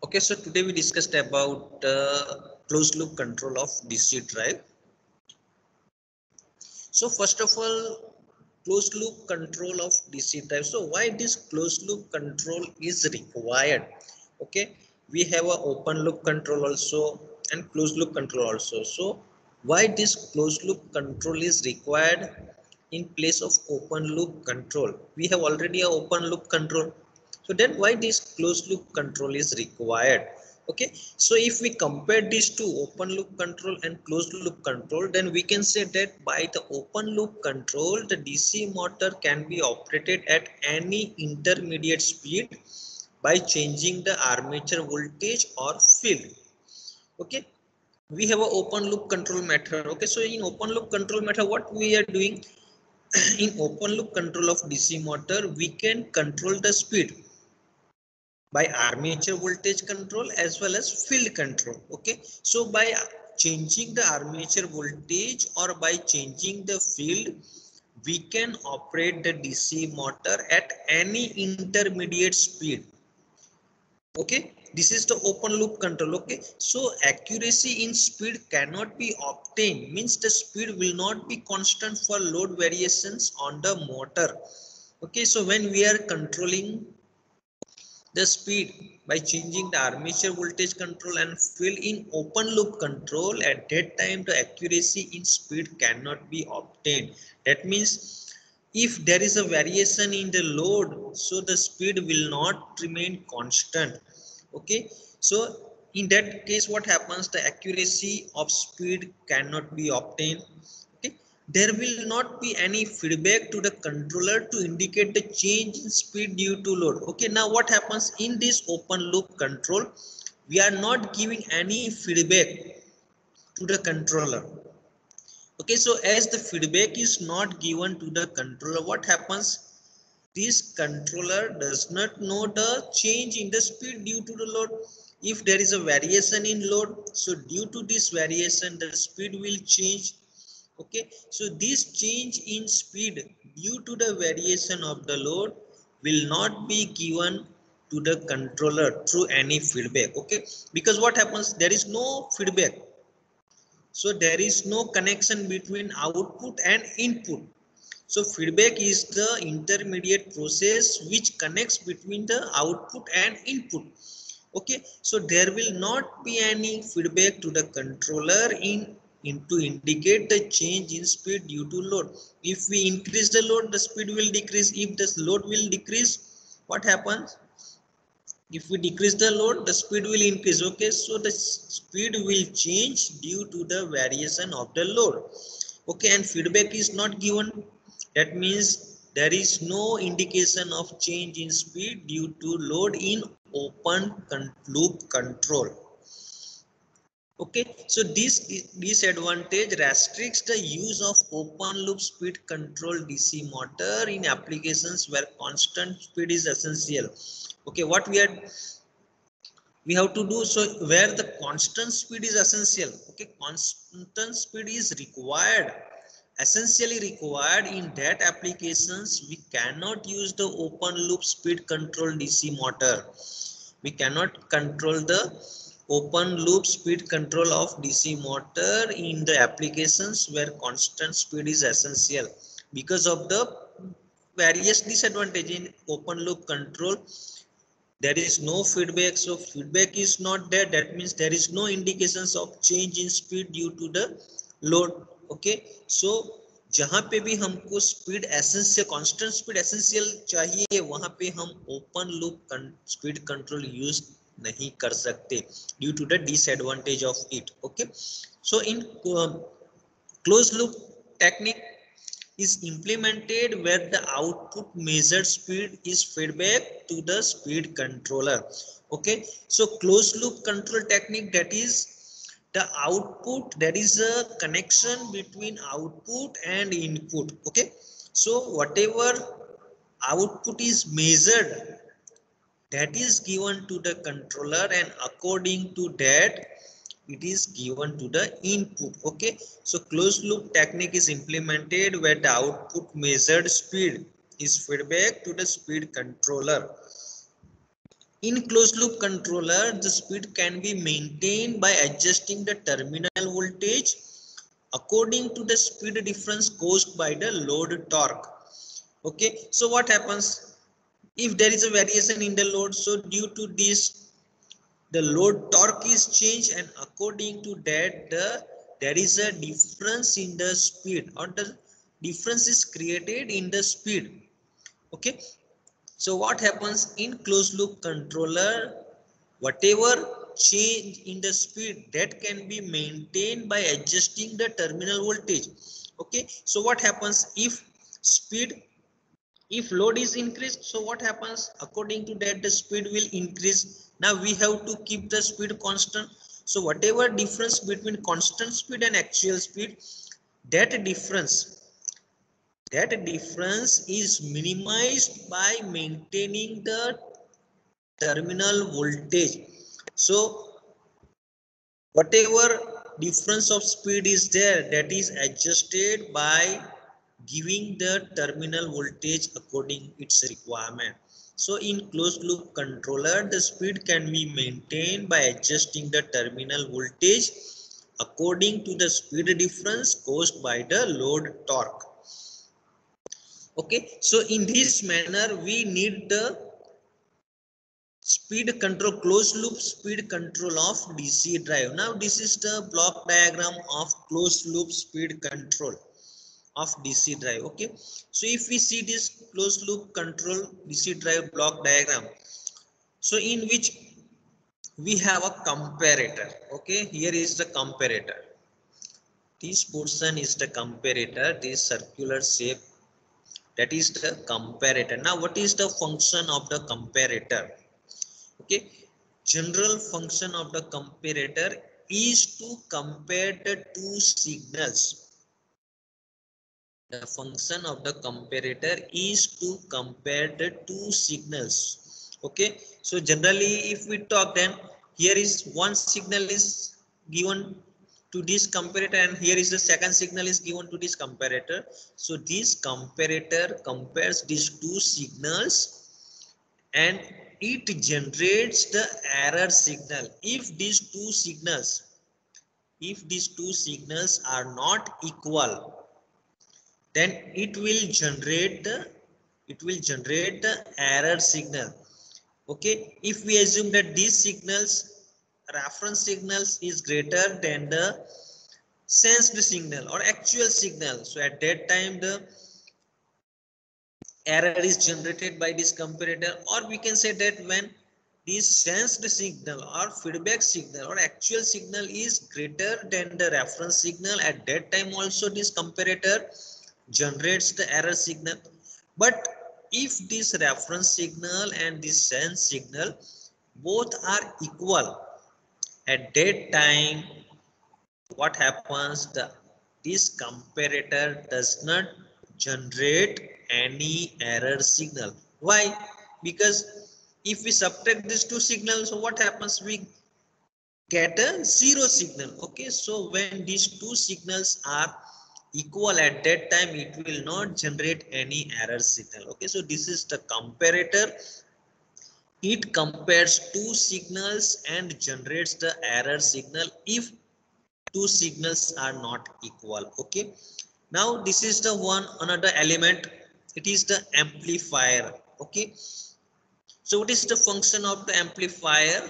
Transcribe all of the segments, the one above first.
Okay, so today we discussed about closed loop control of DC drive. So first of all, closed loop control of DC drive. So why this closed loop control is required? Okay, we have a open loop control also and closed loop control also. So why this closed loop control is required in place of open loop control? We have already a open loop control. So then why this closed loop control is required? Okay, so if we compare these two, open loop control and closed loop control, then we can say that by the open loop control, the DC motor can be operated at any intermediate speed by changing the armature voltage or field. Okay, we have an open loop control method. Okay, so in open loop control method, what we are doing in open loop control of DC motor, we can control the speed by armature voltage control as well as field control. Okay, so by changing the armature voltage or by changing the field, we can operate the DC motor at any intermediate speed. Okay, this is the open loop control. Okay, so accuracy in speed cannot be obtained, means the speed will not be constant for load variations on the motor. Okay, so when we are controlling the speed by changing the armature voltage control and field in open loop control, at that time the accuracy in speed cannot be obtained. That means if there is a variation in the load, so the speed will not remain constant. Okay, so in that case what happens, the accuracy of speed cannot be obtained. Okay, there will not be any feedback to the controller to indicate the change in speed due to load. Okay, now what happens in this open loop control, we are not giving any feedback to the controller. Okay, so as the feedback is not given to the controller, what happens, this controller does not know the change in the speed due to the load. If there is a variation in load, so due to this variation the speed will change. Okay, so this change in speed due to the variation of the load will not be given to the controller through any feedback. Okay, because what happens, there is no feedback, so there is no connection between output and input. So feedback is the intermediate process which connects between the output and input. Okay, so there will not be any feedback to the controller in to indicate the change in speed due to load. If we increase the load, the speed will decrease. If the load will decrease, what happens, if we decrease the load, the speed will increase. Okay, so the speed will change due to the variation of the load. Okay, and feedback is not given, that means there is no indication of change in speed due to load in open loop control. Okay, so this disadvantage restricts the use of open loop speed control DC motor in applications where constant speed is essential. Okay, what we have to do, so where the constant speed is essential. Okay, constant speed is required, essentially required, in that applications we cannot use the open loop speed control DC motor. We cannot control the open loop speed control of DC motor in the applications where constant speed is essential because of the various disadvantage in open loop control. There is no feedback, so feedback is not there, that means there is no indications of change in speed due to the load. Okay, so जहां पे भी हमको speed essential constant speed essential चाहिए, वहां पे हम open loop speed control use नहीं कर सकते due to the disadvantage of it. Okay, so in closed loop technique is implemented where the output measured speed is feedback to the speed controller. Okay, so closed loop control technique, that is the output, there is a connection between output and input. Okay, so whatever output is measured, that is given to the controller, and according to that it is given to the input. Okay, so closed loop technique is implemented where the output measured speed is feedback to the speed controller. In closed loop controller, the speed can be maintained by adjusting the terminal voltage according to the speed difference caused by the load torque. Okay, so what happens if there is a variation in the load? So due to this, the load torque is changed, and according to that, there is a difference in the speed, or the difference is created in the speed. Okay, so what happens in closed loop controller, whatever change in the speed, that can be maintained by adjusting the terminal voltage. Okay, so what happens if speed, if load is increased, so what happens, according to that the speed will increase. Now we have to keep the speed constant. So whatever difference between constant speed and actual speed, that difference that difference is minimized by maintaining the terminal voltage. So whatever difference of speed is there, that is adjusted by giving the terminal voltage according its requirement. So in closed loop controller, the speed can be maintained by adjusting the terminal voltage according to the speed difference caused by the load torque. Okay, so in this manner we need the speed control, closed loop speed control of DC drive. Now this is the block diagram of closed loop speed control of DC drive. Okay, so if we see this closed loop control DC drive block diagram, so in which we have a comparator. Okay, here is the comparator. This portion is the comparator, this circular shape, that is the comparator. Now what is the function of the comparator? Okay, general function of the comparator is to compare the two signals. The function of the comparator is to compare the two signals. Okay, so generally if we talk, then here is one signal is given to this comparator, and here is the second signal is given to this comparator. So this comparator compares these two signals and it generates the error signal. If these two signals are not equal, then it will generate the error signal. Okay, if we assume that these signals, reference signals, is greater than the sensed signal or actual signal, so at that time the error is generated by this comparator. Or we can say that when this sensed signal or feedback signal or actual signal is greater than the reference signal, at that time also this comparator generates the error signal. But if this reference signal and this sense signal both are equal, at that time what happens, this comparator does not generate any error signal. Why? Because if we subtract these two signals, so what happens, we get a zero signal. Okay, so when these two signals are equal, at that time it will not generate any error signal. Okay, so this is the comparator. It compares two signals and generates the error signal if two signals are not equal. Okay, now this is the one another element, it is the amplifier. Okay, so what is the function of the amplifier?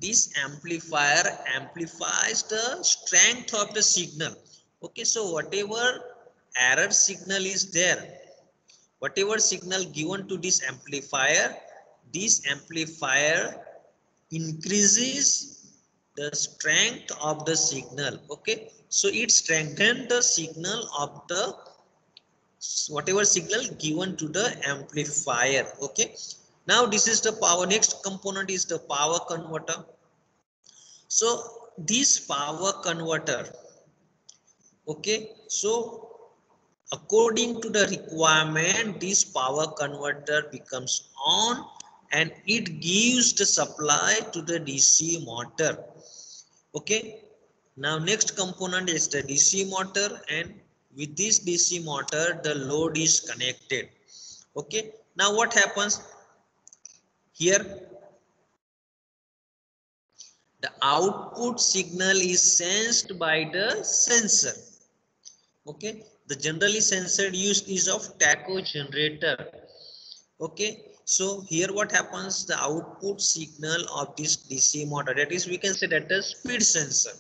This amplifier amplifies the strength of the signal. Okay, so whatever error signal is there, whatever signal given to this amplifier increases the strength of the signal. Okay, so it strengthens the signal of the whatever signal given to the amplifier. Okay, now this is the power. Next component is the power converter. So this power converter, okay, so according to the requirement, this power converter becomes on and it gives the supply to the DC motor. Okay, now next component is the DC motor, and with this DC motor the load is connected. Okay, now what happens, Here the output signal is sensed by the sensor. Okay, the generally sensor used is of tacho generator. Okay, so here what happens, the output signal of this DC motor, that is we can say that the speed sensor.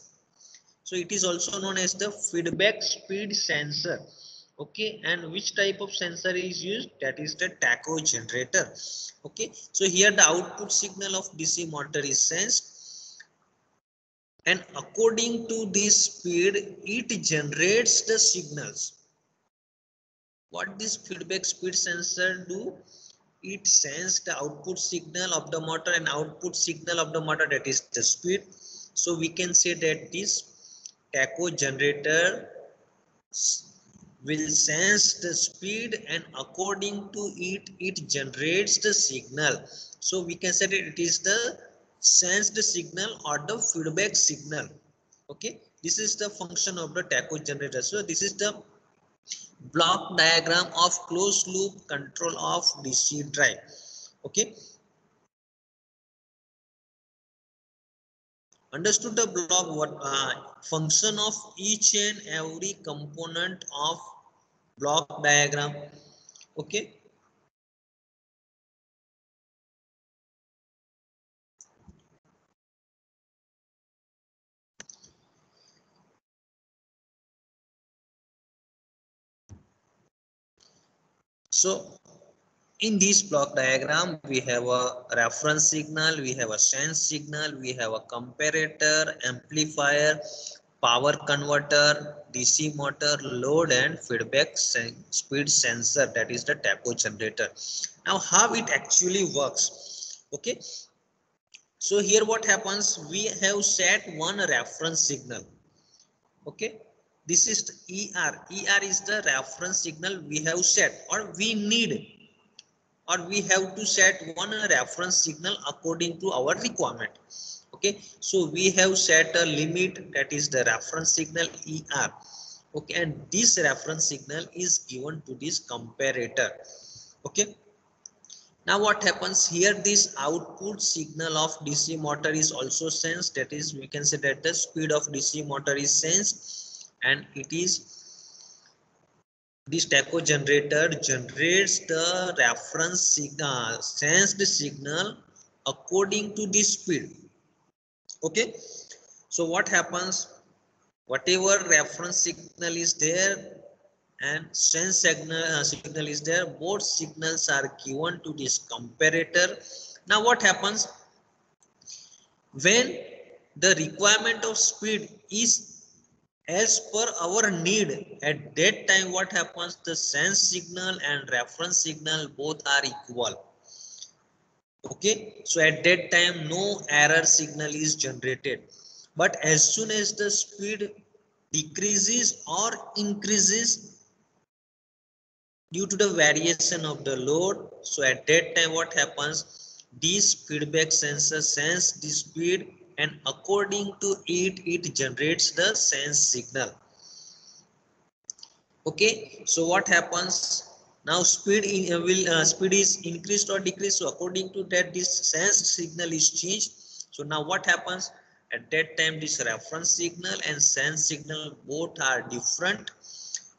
So it is also known as the feedback speed sensor. Okay, and which type of sensor is used, that is the tacho generator. Okay, so here the output signal of DC motor is sensed, and according to this speed it generates the signals. What this feedback speed sensor do, it sends the output signal of the motor, and output signal of the motor, that is the speed. So we can say that this tacho generator will sense the speed, and according to it it generates the signal. So we can say that it is the sensed signal or the feedback signal. Okay, this is the function of the tacho generator. So this is the block diagram of closed loop control of DC drive. Okay, understood the block, what function of each and every component of block diagram. Okay, so in this block diagram we have a reference signal, we have a sense signal, we have a comparator, amplifier, power converter, DC motor, load, and feedback speed sensor, that is the tacho generator. Now how it actually works. Okay, so here what happens, we have set one reference signal. Okay, this is ER is the reference signal we have set, or we need, or we have to set one reference signal according to our requirement. Okay, so we have set a limit, that is the reference signal ER. Okay, and this reference signal is given to this comparator. Okay, now what happens here, this output signal of DC motor is also sensed, that is we can say that the speed of DC motor is sensed, and it is this tacho generator generates the reference signal, sensed signal according to this speed. Okay, so what happens, whatever reference signal is there and sense signal is there, both signals are given to this comparator. Now what happens, when the requirement of speed is as per our need, at that time what happens, the sense signal and reference signal both are equal. Okay, so at that time no error signal is generated. But as soon as the speed decreases or increases due to the variation of the load, so at that time what happens, this feedback sensor sense the speed, and according to it it generates the sense signal. Okay, so what happens, now speed speed is increased or decreased, so according to that this sense signal is changed. So now what happens, at that time this reference signal and sense signal both are different,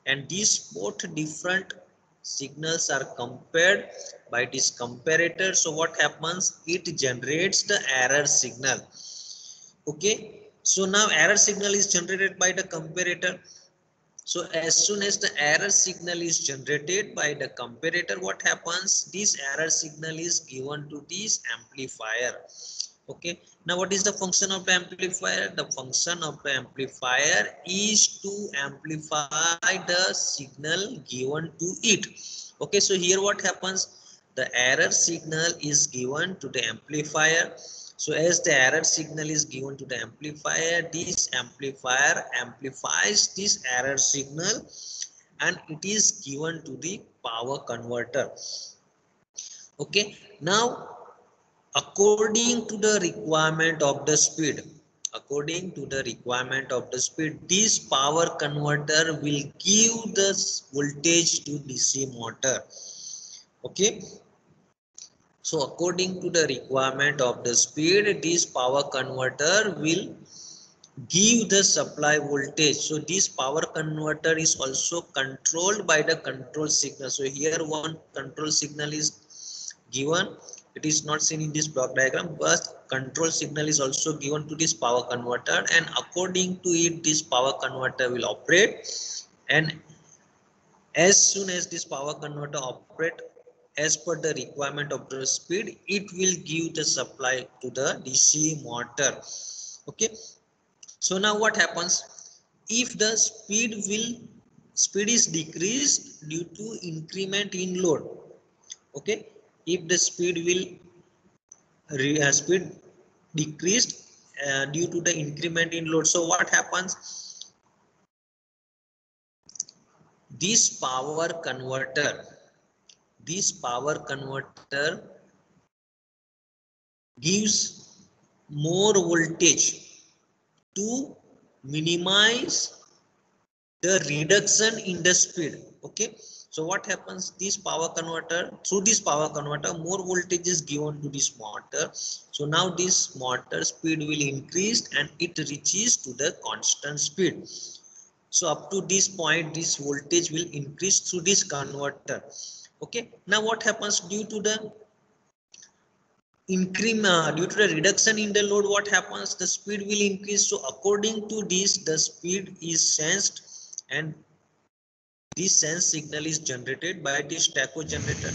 and these both different signals are compared by this comparator. So what happens, it generates the error signal. Okay, so now error signal is generated by the comparator. So as soon as the error signal is generated by the comparator, what happens, this error signal is given to this amplifier. Okay, now what is the function of the amplifier? The function of the amplifier is to amplify the signal given to it. Okay, so here what happens, the error signal is given to the amplifier. So as the error signal is given to the amplifier, this amplifier amplifies this error signal, and it is given to the power converter. Okay, now according to the requirement of the speed, according to the requirement of the speed, this power converter will give the voltage to DC motor. Okay, So according to the requirement of the speed, this power converter will give the supply voltage. So this power converter is also controlled by the control signal. So here one control signal is given. It is not seen in this block diagram, but control signal is also given to this power converter, and according to it this power converter will operate. And as soon as this power converter operate as per the requirement of the speed, it will give the supply to the DC motor. Okay, so now what happens if the speed is decreased due to increment in load? Okay, if the speed decreased due to the increment in load, so what happens? This power converter, this power converter gives more voltage to minimize the reduction in the speed. Okay, so what happens, this power converter, through this power converter more voltage is given to this motor. So now this motor speed will increase and it reaches to the constant speed. So up to this point this voltage will increase through this converter. Okay, now what happens due to the increment, due to the reduction in the load, what happens, the speed will increase. So according to this the speed is sensed, and this sense signal is generated by this tacho generator.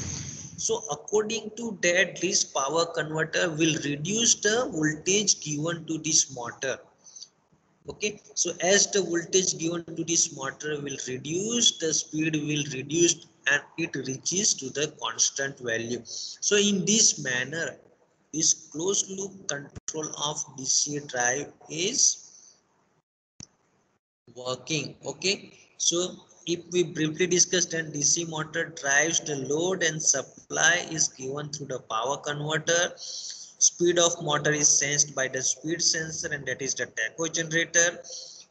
So according to that this power converter will reduce the voltage given to this motor. Okay, so as the voltage given to this motor will reduce, the speed will reduce and it reaches to the constant value. So in this manner this closed loop control of DC drive is working. Okay, so if we briefly discuss, then DC motor drives the load and supply is given through the power converter. Speed of motor is sensed by the speed sensor, and that is the tacho generator.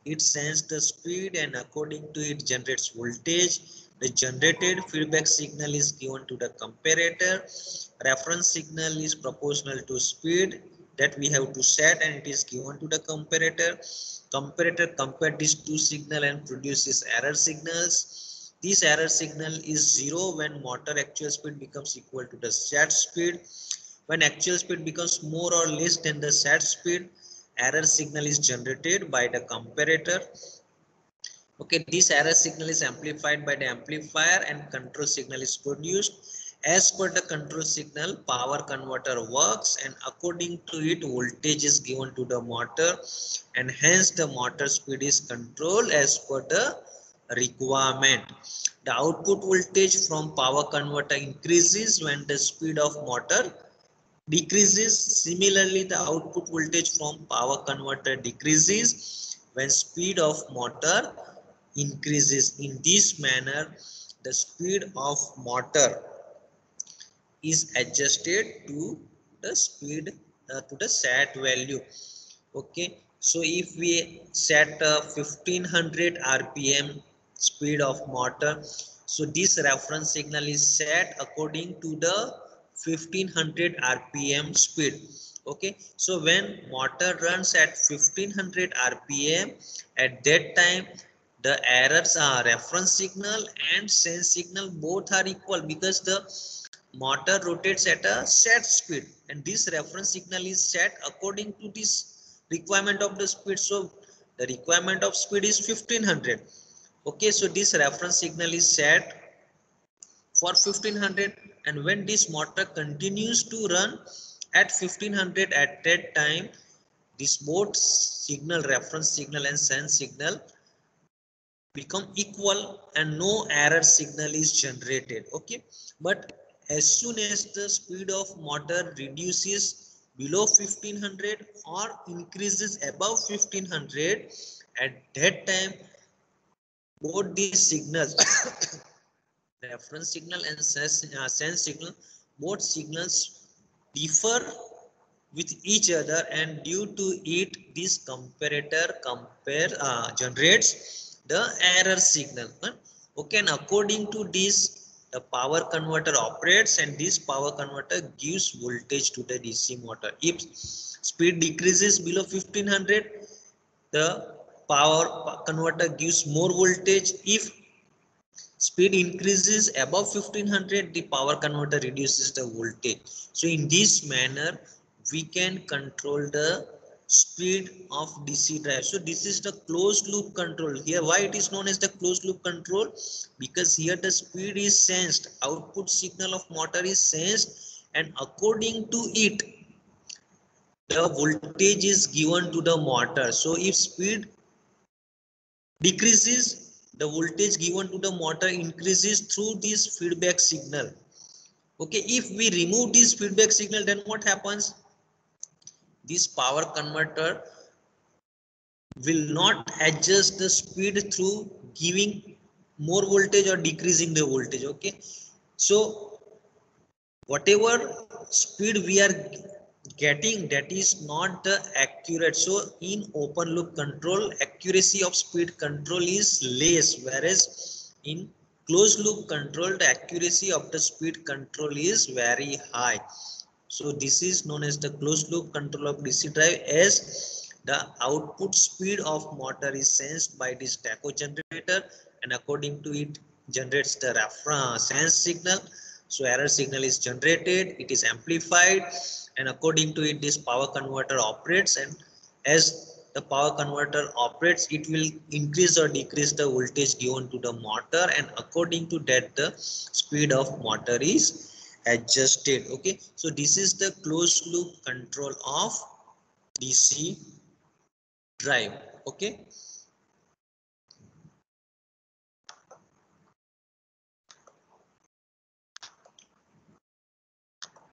It senses the speed and according to it generates voltage. The generated feedback signal is given to the comparator. Reference signal is proportional to speed that we have to set, and it is given to the comparator. Comparator compare these two signal and produces error signals. This error signal is zero when motor actual speed becomes equal to the set speed. When actual speed becomes more or less than the set speed, error signal is generated by the comparator. Okay, this error signal is amplified by the amplifier and control signal is produced. As per the control signal, power converter works, and according to it voltage is given to the motor, and hence the motor speed is controlled as per the requirement. The output voltage from power converter increases when the speed of motor decreases. Similarly, the output voltage from power converter decreases when speed of motor increases. In this manner, the speed of motor is adjusted to the speed to the set value. Okay, so if we set 1500 rpm speed of motor, so this reference signal is set according to the 1500 rpm speed. Okay, so when motor runs at 1500 rpm, at that time the errors are reference signal and sense signal both are equal, because the motor rotates at a set speed and this reference signal is set according to this requirement of the speed. So the requirement of speed is 1500. Okay, so this reference signal is set for 1500, and when this motor continues to run at 1500, at that time this both signal, reference signal and sense signal, become equal and no error signal is generated. Okay, but as soon as the speed of motor reduces below 1500 or increases above 1500, at that time both these signals reference signal and sense signal, both signals differ with each other, and due to it this comparator generates the error signal. Okay, and according to this the power converter operates, and this power converter gives voltage to the DC motor. If speed decreases below 1500, the power converter gives more voltage. If speed increases above 1500, the power converter reduces the voltage. So in this manner we can control the speed of DC drive. So this is the closed loop control. Here why it is known as the closed loop control, because here the speed is sensed, output signal of motor is sensed, and according to it the voltage is given to the motor. So if speed decreases, the voltage given to the motor increases through this feedback signal. Okay, if we remove this feedback signal, then what happens? This power converter will not adjust the speed through giving more voltage or decreasing the voltage. Okay, so whatever speed we are getting, that is not the accurate. So in open loop control, accuracy of speed control is less, whereas in closed loop control the accuracy of the speed control is very high. So this is known as the closed loop control of DC drive, as the output speed of motor is sensed by this tacho generator, and according to it generates the reference sense signal. So error signal is generated, it is amplified, and according to it this power converter operates, and as the power converter operates it will increase or decrease the voltage given to the motor, and according to that the speed of motor is adjusted. Okay, so this is the closed loop control of DC drive. Okay,